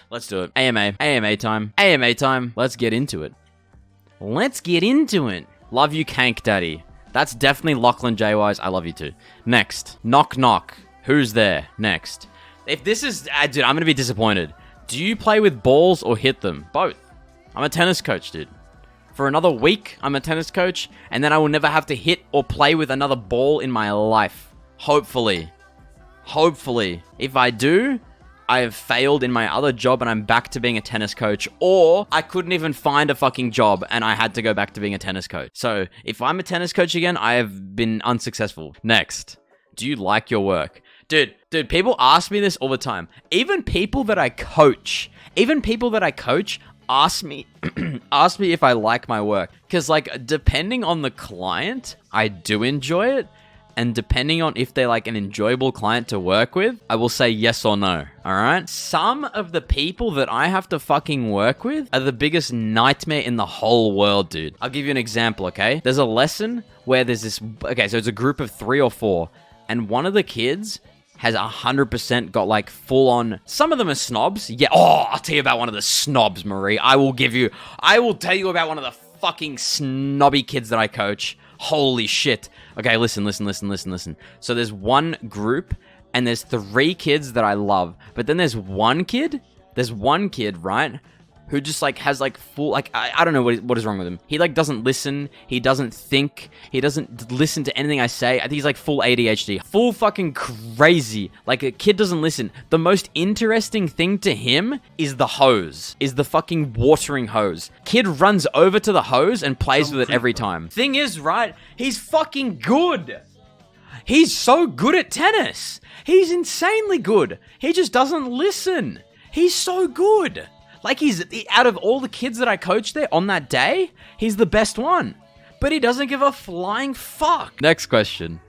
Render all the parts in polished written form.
Let's do it. AMA time. AMA time. Let's get into it. Let's get into it. Love you, Kank Daddy. That's definitely Lachlan J. Wise. I love you too. Next. Knock knock. Who's there? Next. If this is... dude, I'm going to be disappointed. Do you play with balls or hit them? Both. I'm a tennis coach, dude. For another week, I'm a tennis coach, and then I will never have to hit or play with another ball in my life. Hopefully. Hopefully. If I do, I have failed in my other job and I'm back to being a tennis coach, or I couldn't even find a fucking job and I had to go back to being a tennis coach. So if I'm a tennis coach again, I have been unsuccessful. Next. Do you like your work? Dude, people ask me this all the time. Even people that I coach ask me if I like my work. Because, like, depending on the client, I do enjoy it. And depending on if they're, like, an enjoyable client to work with, I will say yes or no, alright? Some of the people that I have to fucking work with are the biggest nightmare in the whole world, dude. I'll give you an example, okay? There's a lesson where there's this... Okay, so it's a group of 3 or 4. And one of the kids has 100% got, like, full-on... Some of them are snobs. Yeah, I'll tell you about one of the snobs, Marie. I will tell you about one of the fucking snobby kids that I coach. Holy shit. Okay, listen. So there's one group, and there's 3 kids that I love. But then there's one kid, right? Who just, like, has, like, full, like, I don't know what is wrong with him. He, like, doesn't listen. He doesn't think. He doesn't listen to anything I say. I think he's, like, full ADHD. Full fucking crazy. Like, a kid doesn't listen. The most interesting thing to him is the hose. Is the fucking watering hose. Kid runs over to the hose and plays with it every time. Thing is, right? He's fucking good. He's so good at tennis. He's insanely good. He just doesn't listen. He's so good. Like, he's, out of all the kids that I coached there on that day, he's the best one. But he doesn't give a flying fuck. Next question.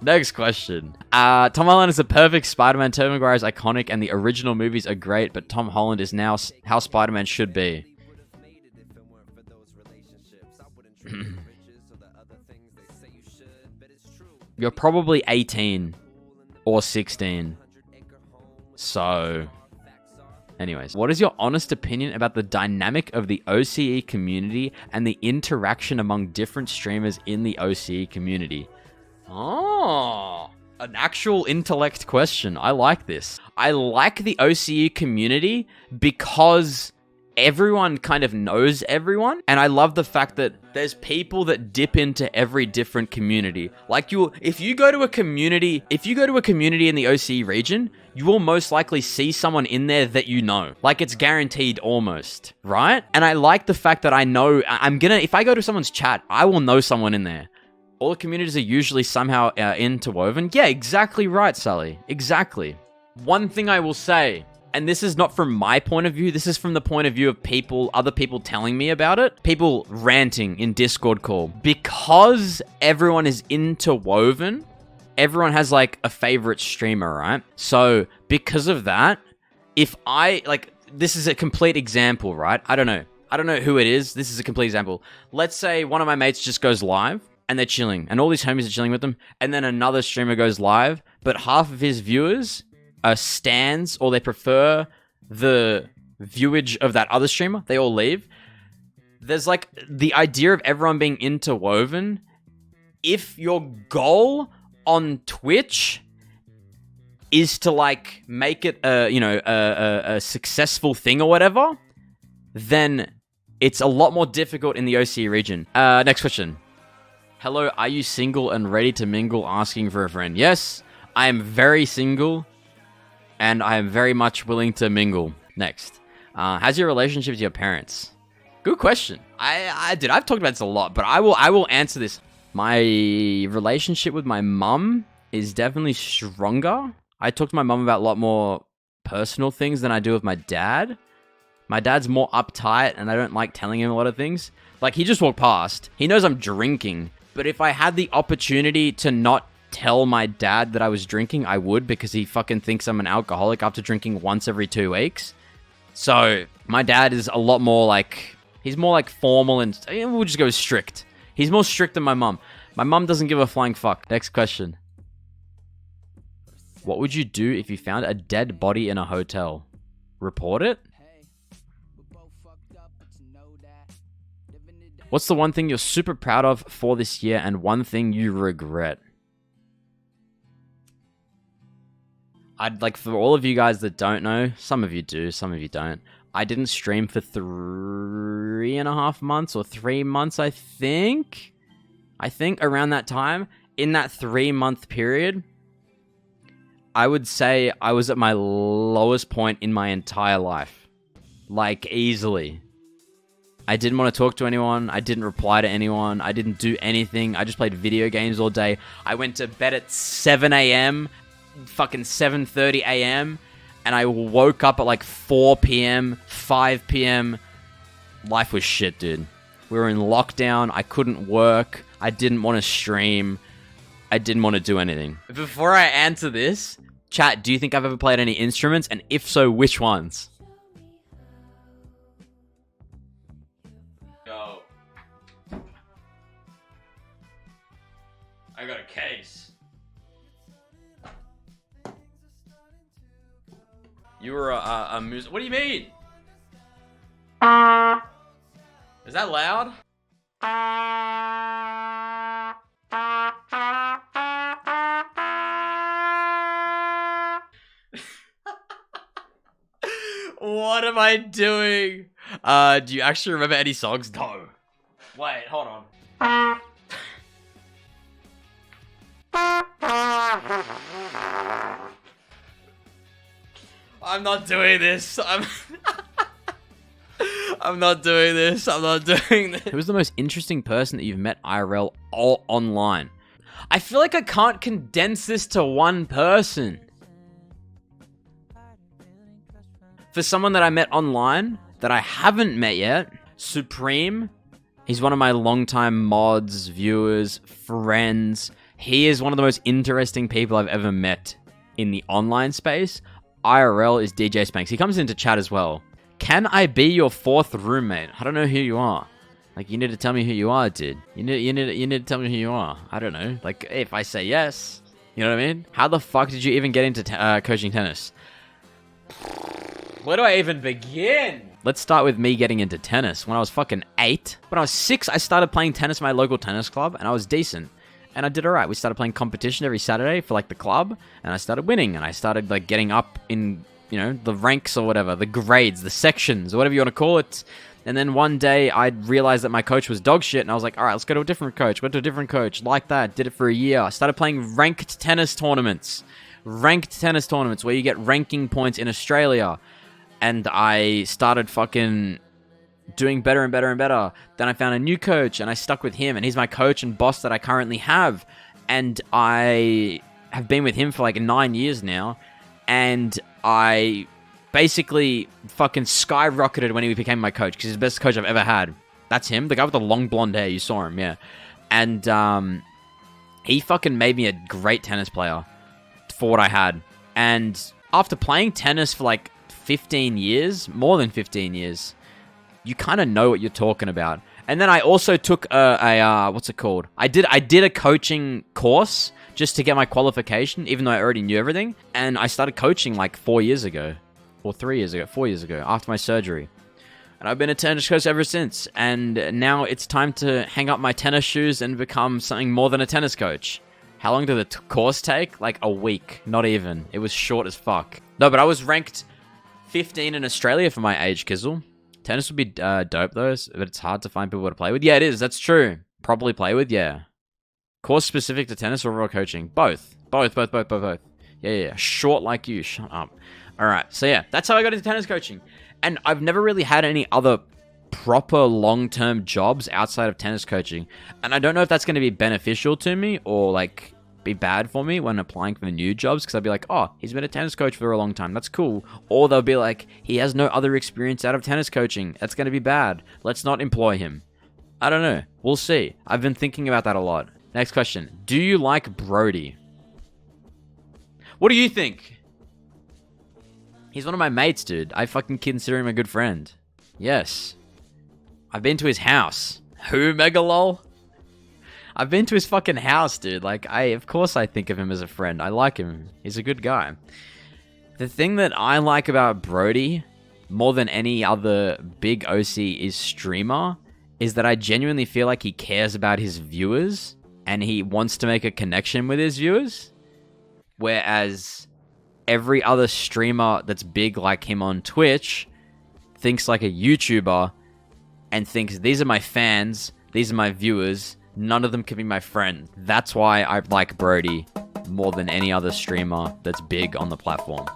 Tom Holland is the perfect Spider-Man. Tobey Maguire is iconic, and the original movies are great, but Tom Holland is now how Spider-Man should be. You're probably 18 or 16. So... Anyways, what is your honest opinion about the dynamic of the OCE community and the interaction among different streamers in the OCE community? Oh, an actual intellect question. I like this. I like the OCE community because everyone kind of knows everyone, and I love the fact that there's people that dip into every different community. Like, if you go to a community in the OCE region, you will most likely see someone in there that you know. Like, it's guaranteed almost, right? And I like the fact that I know if I go to someone's chat, I will know someone in there. All the communities are usually somehow interwoven. Yeah, exactly right, Sully. Exactly. One thing I will say, and this is not from my point of view, this is from the point of view of other people telling me about it. People ranting in Discord call. Because everyone is interwoven, everyone has, like, a favorite streamer, right? So, because of that, if this is a complete example, right? I don't know who it is. This is a complete example. Let's say one of my mates just goes live, and they're chilling, and all these homies are chilling with them, and then another streamer goes live, but half of his viewers are stans, or they prefer the viewage of that other streamer. They all leave. There's, like, the idea of everyone being interwoven. If your goal on Twitch is to, like, make it a successful thing or whatever, then it's a lot more difficult in the OCE region. Next question. Hello, are you single and ready to mingle, asking for a friend? Yes, I am very single, and I am very much willing to mingle. Next. How's your relationship with your parents? Good question. I've talked about this a lot, but I will answer this. My relationship with my mum is definitely stronger. I talk to my mum about a lot more personal things than I do with my dad. My dad's more uptight, and I don't like telling him a lot of things. Like, he just walked past. He knows I'm drinking. But if I had the opportunity to not tell my dad that I was drinking, I would, because he fucking thinks I'm an alcoholic after drinking once every 2 weeks. So, my dad is a lot more, like... He's more, like, formal, and we'll just go strict. He's more strict than my mum. My mum doesn't give a flying fuck. Next question. What would you do if you found a dead body in a hotel? Report it? What's the one thing you're super proud of for this year and one thing you regret? I'd like, for all of you guys that don't know, some of you do, some of you don't. I didn't stream for 3.5 months or 3 months, I think. Around that time. In that 3-month period, I would say I was at my lowest point in my entire life. Like, easily. I didn't want to talk to anyone. I didn't reply to anyone. I didn't do anything. I just played video games all day. I went to bed at 7 a.m., fucking 7:30 a.m., and I woke up at like 4 p.m., 5 p.m. Life was shit, dude. We were in lockdown. I couldn't work. I didn't want to stream. I didn't want to do anything. Before I answer this, chat, do you think I've ever played any instruments? And if so, which ones? Yo. I got a case. You were a music... What do you mean? Is that loud? What am I doing? Do you actually remember any songs? No. Wait, hold on. I'm not doing this. I'm not doing this. I'm not doing this. Who's the most interesting person that you've met IRL or online? I feel like I can't condense this to one person. For someone that I met online, that I haven't met yet, Supreme. He's one of my longtime mods, viewers, friends. He is one of the most interesting people I've ever met in the online space. IRL is DJ Spanks. He comes into chat as well. Can I be your 4th roommate? I don't know who you are. Like, you need to tell me who you are, dude. You need to tell me who you are. I don't know. Like, if I say yes, you know what I mean? How the fuck did you even get into coaching tennis? Where do I even begin? Let's start with me getting into tennis. When I was fucking 8, when I was 6, I started playing tennis in my local tennis club, and I was decent. And I did alright. We started playing competition every Saturday for, like, the club, and I started winning, and I started, like, getting up in, you know, the ranks or whatever, the grades, the sections, or whatever you want to call it. And then one day, I realized that my coach was dog shit, and I was like, alright, let's go to a different coach. Went to a different coach, like that, did it for a year. I started playing ranked tennis tournaments. Ranked tennis tournaments, where you get ranking points in Australia. And I started fucking doing better and better and better. Then I found a new coach, and I stuck with him, and he's my coach and boss that I currently have. And I have been with him for like 9 years now, and I basically fucking skyrocketed when he became my coach, because he's the best coach I've ever had. That's him, the guy with the long blonde hair. You saw him, yeah. And he fucking made me a great tennis player for what I had. And after playing tennis for like 15 years, more than 15 years, you kind of know what you're talking about. And then I also took a what's it called? I did a coaching course just to get my qualification, even though I already knew everything. And I started coaching like 4 years ago, or 4 years ago, after my surgery. And I've been a tennis coach ever since. And now it's time to hang up my tennis shoes and become something more than a tennis coach. How long did the course take? Like a week, not even. It was short as fuck. No, but I was ranked 15 in Australia for my age, Kizzle. Tennis would be dope though, but it's hard to find people to play with. Yeah, it is. That's true. Probably play with, yeah. Course specific to tennis or overall coaching? Both. Both. Yeah. Short like you. Shut up. All right. So yeah, that's how I got into tennis coaching. And I've never really had any other proper long-term jobs outside of tennis coaching. And I don't know if that's going to be beneficial to me or like be bad for me when applying for new jobs, because I'd be like, oh, he's been a tennis coach for a long time, that's cool. Or they'll be like, he has no other experience out of tennis coaching, that's going to be bad, let's not employ him. I don't know, we'll see. I've been thinking about that a lot. Next question, do you like Brody? What do you think? He's one of my mates, dude. I fucking consider him a good friend. Yes. I've been to his house. Who, Megalol? I've been to his fucking house, dude. Like, of course I think of him as a friend. I like him. He's a good guy. The thing that I like about Brody, more than any other big OC is streamer, is that I genuinely feel like he cares about his viewers and he wants to make a connection with his viewers. Whereas every other streamer that's big like him on Twitch thinks like a YouTuber and thinks, these are my fans, these are my viewers, none of them can be my friend. That's why I like Brody more than any other streamer that's big on the platform.